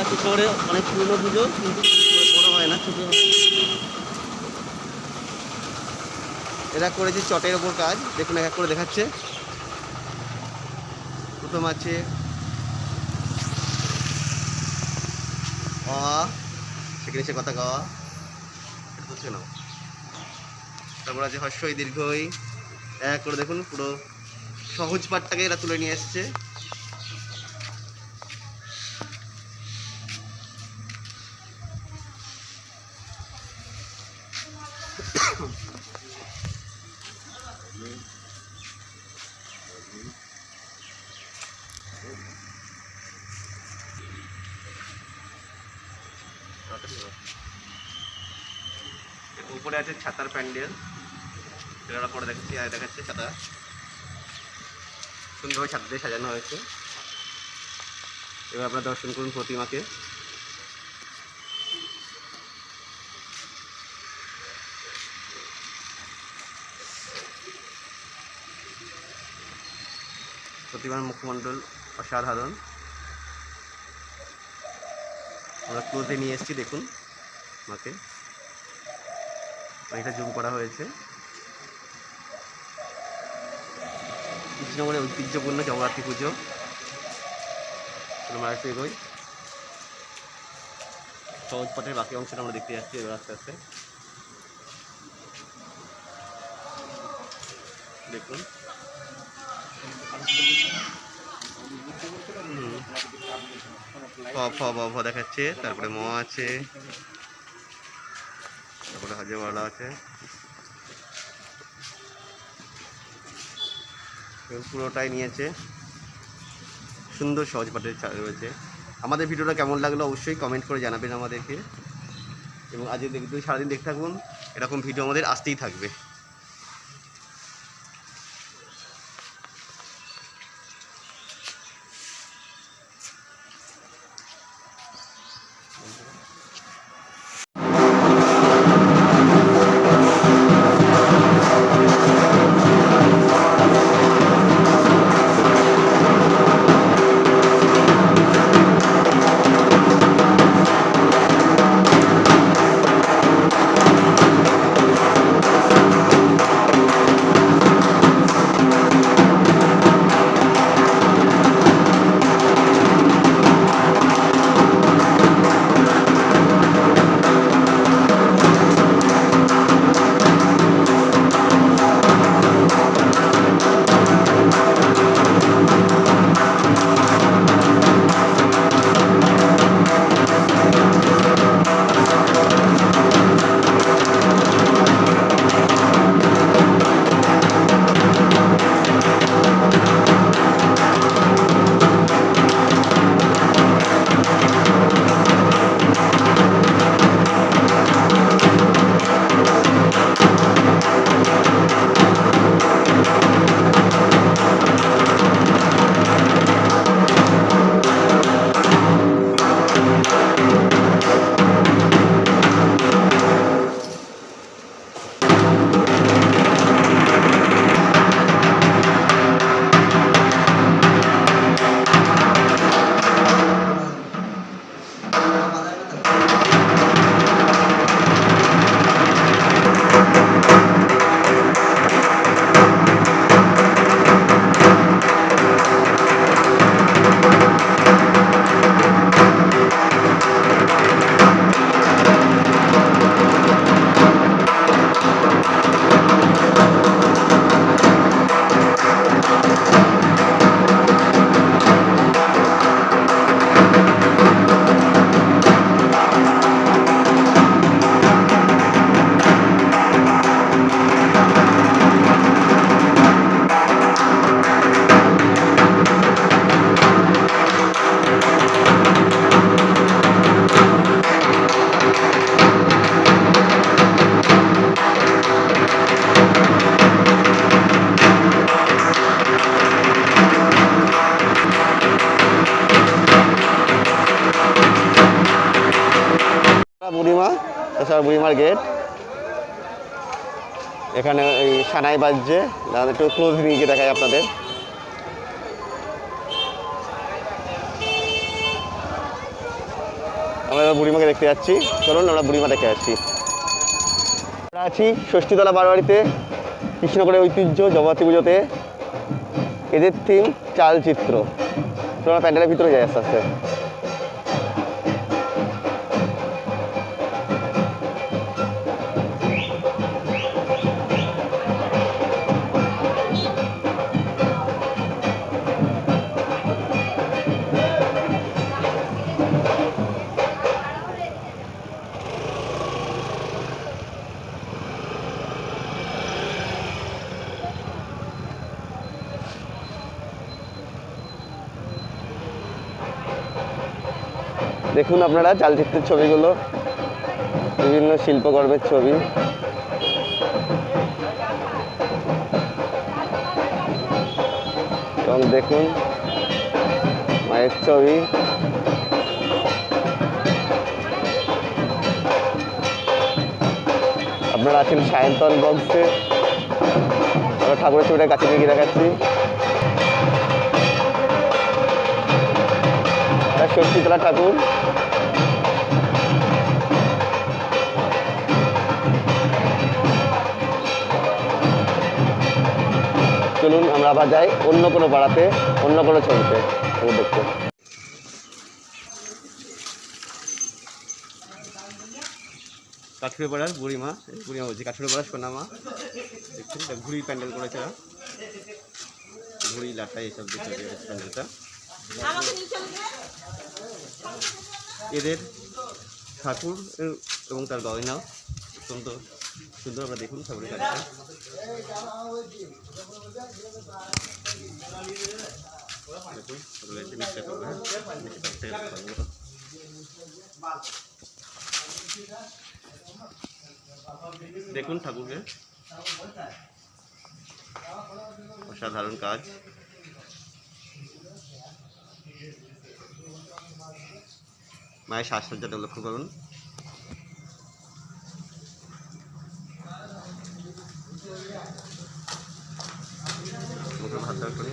এটা শহরে অনেক পুরনো পুজো, কিন্তু বড় হয় না, ছোটো হয়। এরা করেছে চটের ওপর কাজ, দেখুন এক এক করে দেখাচ্ছে। প্রথম আছে অ, সেখানে সে কথা গাওয়া, এটা হচ্ছে না। তারপর আছে হর্ষই দীর্ঘই, এক করে দেখুন পুরো সহজ পাঠটাকে এরা তুলে নিয়ে এসছে। উপরে আছে ছাতার প্যান্ডেল, এটা পরে দেখাচ্ছি, আর দেখাচ্ছে ছাতা, সুন্দরভাবে ছাতা দিয়ে সাজানো হয়েছে। এবার আপনারা দর্শন করুন প্রতিমাকে। প্রতিমার মুখমণ্ডল অসাধারণ, আমরা ক্লোজে নিয়ে এসেছি, দেখুন মাকে, অনেকটা জুম করা হয়েছে। কৃষ্ণনগরের ঐতিহ্যপূর্ণ জগদ্ধাত্রী পুজো, আমরা একটু এগোই। সহজ পাঠের বাকি অংশটা আমরা দেখতে যাচ্ছি এবার আস্তে আস্তে, দেখুন। ভ দেখাচ্ছে, তারপরে ম আছে, তারপরে হাজারওয়ালা আছে, পুরোটাই নিয়েছে। সুন্দর সহজ পাঠের রয়েছে। আমাদের ভিডিওটা কেমন লাগলো অবশ্যই কমেন্ট করে জানাবেন আমাদেরকে, এবং আজ যদি সারাদিন দেখতে থাকুন, এরকম ভিডিও আমাদের আসতেই থাকবে। বুড়িমা, তাছাড়া বুড়িমার গেট, এখানে এই সানাই বাজছে, একটু ক্লোজ নিয়ে গিয়ে দেখাই আপনাদের। আমরা এবার বুড়িমাকে দেখতে যাচ্ছি, চলুন আমরা বুড়িমা দেখে আসছি। আমরা আছি ষষ্ঠীতলা বারোয়ারিতে, কৃষ্ণনগরের ঐতিহ্য জগদ্ধাত্রী পুজোতে। এদের থিম চালচিত্র। আমরা প্যান্ডেলের ভিতরে যাই আস্তে আস্তে। দেখুন আপনারা চালচিত্রের ছবিগুলো, বিভিন্ন শিল্পকর্মের ছবি। এবং দেখুন মায়ের ছবি। আপনারা আছেন সায়ন্তন বক্সে। আমরা ঠাকুরের ছবিটা কাছে নিয়ে দেখাচ্ছি। ষষ্ঠীতলা ঠাকুর। চলুন আমরা আবার যাই অন্য কোনো পাড়াতে, অন্য কোনো ছবিতে দেখতে। কাঠুরে পাড়ার বুড়িমা, বুড়িমা বলছি, কাঠুরে পাড়ার সোনামা। দেখছেন ঘুড়ি প্যান্ডেল করেছে, ঘুড়ি লাটা এইসব দেখতে প্যান্ডেলটা। এদের ঠাকুর এবং তার গয়না অত্যন্ত সুন্দর। আমরা দেখুন ঠাকুরের কাছে। দেখুন ঠাকুরকে, অসাধারণ কাজ। মায়ের সাজসজ্জাটা লক্ষ্য করুন। মুখে ভাত করি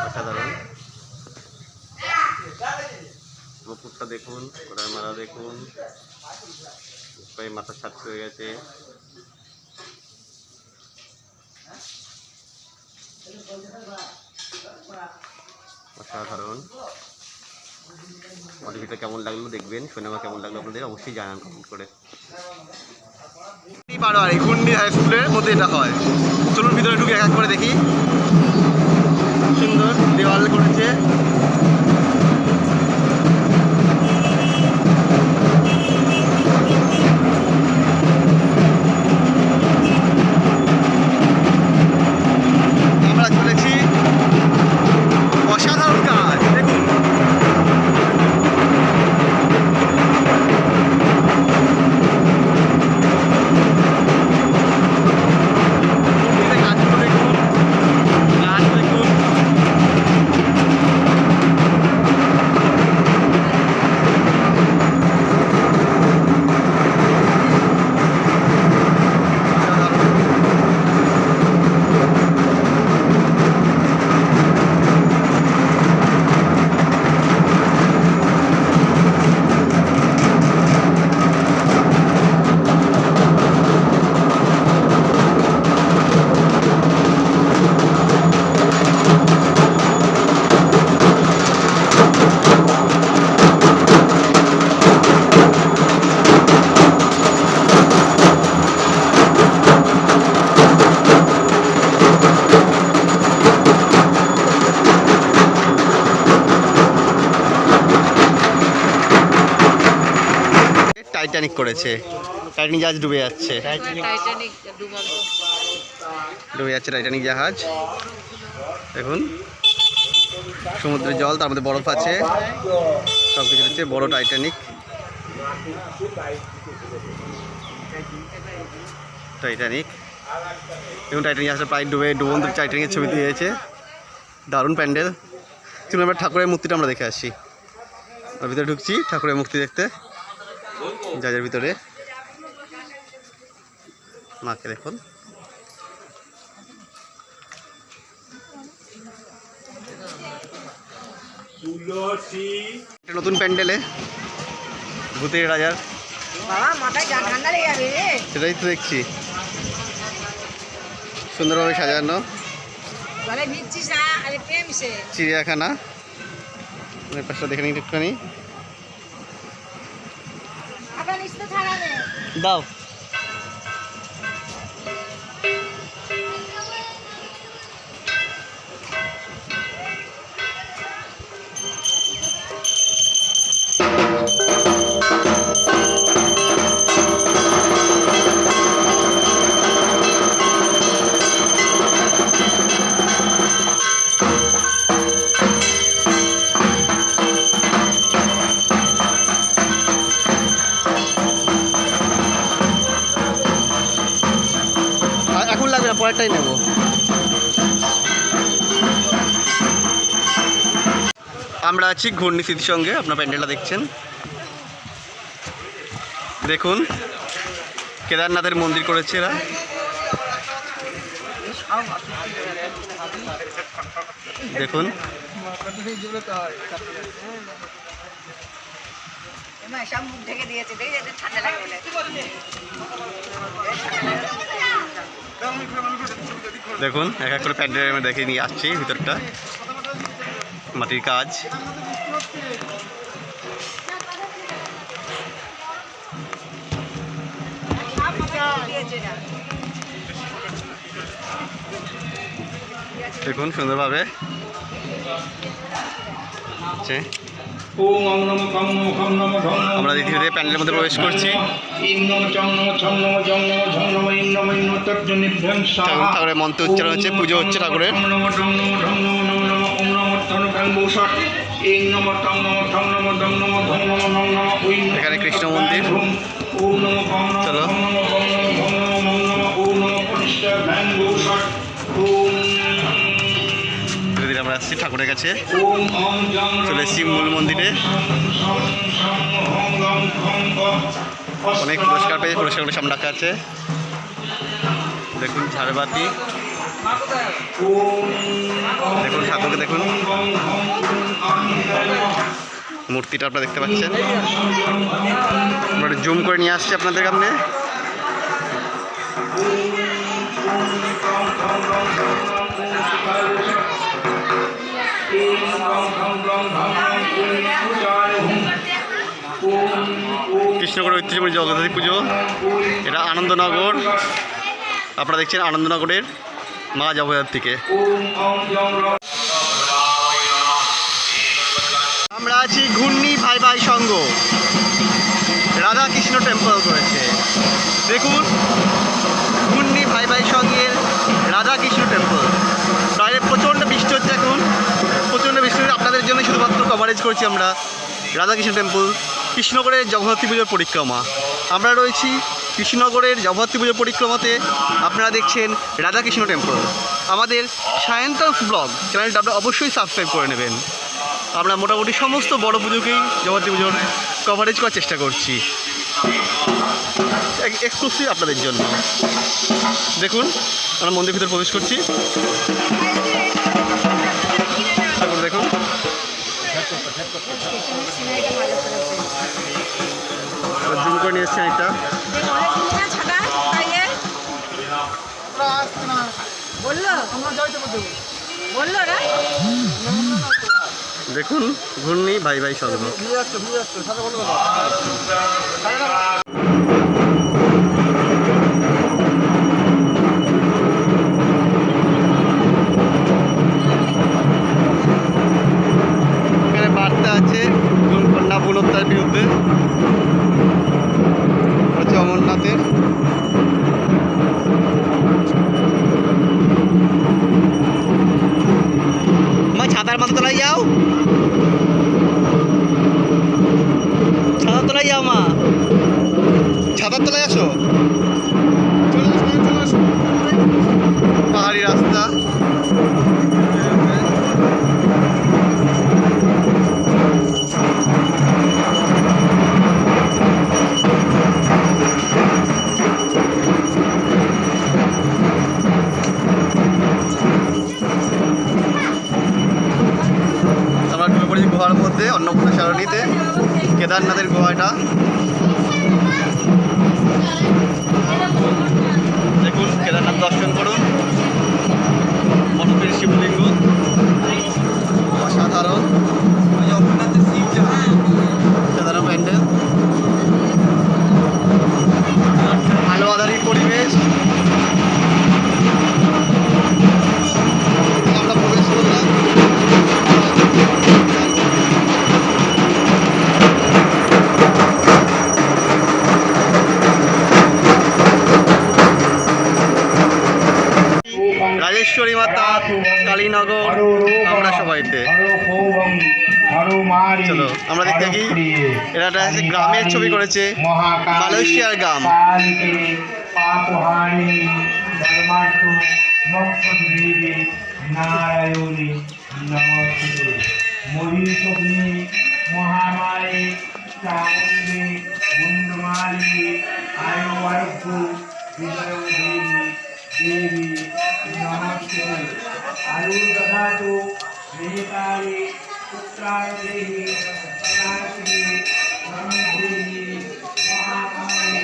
অসাধারণ। মুকুটটা দেখুন, ওটার মালা দেখুন, মাথা সাত হয়ে গেছে। অসাধারণ। ভিডিওটা কেমন লাগলো দেখবেন, সিনেমা কেমন লাগলো আপনাদের অবশ্যই জানান কমেন্ট করে। বারোয়ারি গুন্ডি হাই স্কুলের মধ্যে এটা হয়। চলুন ভিতরে ঢুকে এক এক করে দেখি। সুন্দর দেওয়াল করেছে। আমরা চলেছি, অসাধারণ কাজ দেখুন। টাইটানিক করেছে, টাইটানিক জাহাজ ডুবে যাচ্ছে, ডুবে যাচ্ছে টাইটানিক জাহাজ। দেখুন সমুদ্রের জল, তার মধ্যে বরফ আছে, সব কিছু হচ্ছে বড় টাইটানিক। টাইটানিক এবং টাইটানিক জাহাজটা প্রায় ডুবন্ত টাইটানিকের ছবি দিয়েছে। দারুণ প্যান্ডেল। চলুন আমরা ঠাকুরের মূর্তিটা আমরা দেখে আসি। আমরা ভিতরে ঢুকছি ঠাকুরের মূর্তি দেখতে। জাহাজের ভিতরে মাকে দেখুন। নতুন প্যান্ডেলে ভূতের রাজার, বাবা মাথায় ঠান্ডা লেগে যাবে রে। সেটাই তো দেখছি সুন্দরভাবে সাজানো বলে নিচ্ছিস না, আরে প্রেম সে। চিড়িয়াখানা। পাশটা দেখে নিই একটুখানি, আবার নিচে ছাড়াবে। দাও। এখন লাগবে না, পরেরটাই নেব। আমরা আছি ঘূর্ণি স্মৃতির সঙ্গে। আপনার প্যান্ডেলটা দেখছেন, দেখুন কেদারনাথের মন্দির করেছে এরা। দেখুন সব মুখ ঢেকে দিয়েছে, দেখে ঠান্ডা লাগে বলে। দেখুন এক এক করে প্যান্ডেল আমি দেখে নিয়ে আসছি। ভিতরটা মাটির কাজ, দেখুন সুন্দরভাবে। আমরা দ্বিতীয় প্যান্ডেলের মধ্যে প্রবেশ করছি। ঠাকুরের মন্ত্র উচ্চারণ হচ্ছে, পুজো হচ্ছে ঠাকুরের। এখানে কৃষ্ণ মন্দির। চলো আমরা আসছি ঠাকুরের কাছে, চলে এসেছি মূল মন্দিরে। অনেক পুরস্কার পেয়েছে, পুরস্কারগুলো সামনে রাখা আছে। দেখুন ঝাড়বাতি, দেখুন ঠাকুরকে দেখুন, মূর্তিটা আপনারা দেখতে পাচ্ছেন। আমরা জুম করে নিয়ে আসছি আপনাদের সামনে। কৃষ্ণগড়ের ঐতিহ্যবাহী জগদ্ধাত্রী পুজো, এটা আনন্দনগর। আপনারা দেখছেন আনন্দনগরের মা জগদ্ধাত্রীকে। আমরা আছি ঘূর্ণি ভাই ভাই সংঘ, রাধাকৃষ্ণ টেম্পল করেছে। দেখুন ঘূর্ণি ভাই ভাই সংঘের রাধাকৃষ্ণ টেম্পল। বাইরে প্রচণ্ড বৃষ্টি হচ্ছে, এখন প্রচণ্ড বৃষ্টি হচ্ছে। আপনাদের জন্য শুধুমাত্র কভারেজ করছি আমরা রাধাকৃষ্ণ টেম্পল, কৃষ্ণগড়ের জগদ্ধাত্রী পুজোর পরিক্রমা। আমরা রয়েছি কৃষ্ণনগরের জগদ্ধাত্রী পুজোর পরিক্রমাতে। আপনারা দেখছেন রাধাকৃষ্ণ টেম্পল। আমাদের সায়ন্তনস ব্লগ চ্যানেলটা আপনারা অবশ্যই সাবস্ক্রাইব করে নেবেন। আমরা মোটামুটি সমস্ত বড় পুজোকেই জগদ্ধাত্রী পুজোর কভারেজ করার চেষ্টা করছি, এক্সক্লুসিভ আপনাদের জন্য। দেখুন আমরা মন্দির ভিতরে প্রবেশ করছি। দেখুন জুম করে নিয়ে এসছেন এটা। দেখুন ঘূর্ণি ভাই ভাই সংঘ। এখানে বার্তা আছে কন্যা ভ্রূণহত্যার বিরুদ্ধে, হচ্ছে অমরনাথের। মা ছাতার মাথা তোলাই যাও, ছাতার তোলাই যাও, মা ছাতার তোলাই আসো। পাহাড়ি রাস্তা, আমরা পড়েছি গুহার মধ্যে, অন্নপূর্ণা সারণীতে, কেদারনাথের গুহা এটা। দেখুন কেদারনাথ দর্শন করুন, বরফের শিবলিঙ্গ, অসাধারণ সাধারণ প্যান্ডেল, আলো আধারিক পরিবেশ। আমরা প্রবেশ করলাম। রাজেশ্বরী মাতা, কালীনগর, আমরা সবাইতে। চলো আমরা দেখতে কি এটা একটা গ্রামের ছবি করেছে, মালয়েশিয়ার গ্রাম। নারায়ণী নমস্তে মহিষগ্নি মহামারী চামুণ্ডী গুণ্ডমালী আয়ুবর্গ বিজয়দেবী দেবী নমস্তে আয়ুর্দধাতু মেহতারি পুত্রায় দেবী সদাশিবী ব্রহ্মদেবী মহামারী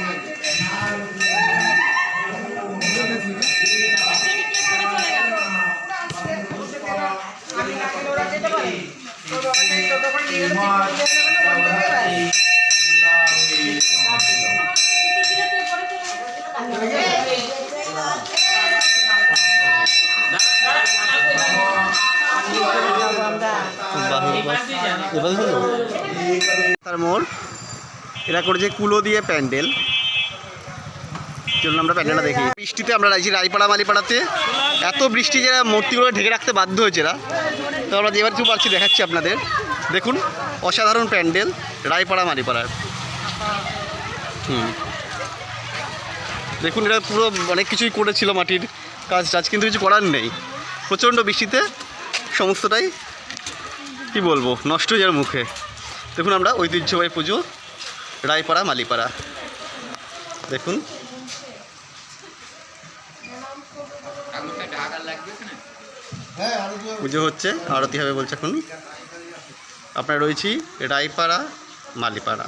তার মোড় এরা করেছে কুলো দিয়ে প্যান্ডেল। চলুন আমরা প্যান্ডেলটা দেখি। বৃষ্টিতে আমরা রয়েছি রায়পাড়া মালিপাড়াতে, এত বৃষ্টি যে মূর্তিগুলো ঢেকে রাখতে বাধ্য হয়েছে এরা। তো আমরা যেবার কিছু পারছি দেখাচ্ছি আপনাদের। দেখুন অসাধারণ প্যান্ডেল রায়পাড়া মালিপাড়ার। দেখুন এটা পুরো অনেক কিছুই করেছিল, মাটির কাজ টাজ, কিন্তু কিছু করার নেই। প্রচণ্ড বৃষ্টিতে সমস্তটাই কি বলবো নষ্ট হয়ে যাওয়ার মুখে। দেখুন আমরা ঐতিহ্যবাহী পুজো রায়পাড়া মালিপাড়া। দেখুন পুজো হচ্ছে, আরতি হবে বলছে এখন। আপনারা রয়েছি রায়পাড়া মালিপাড়া।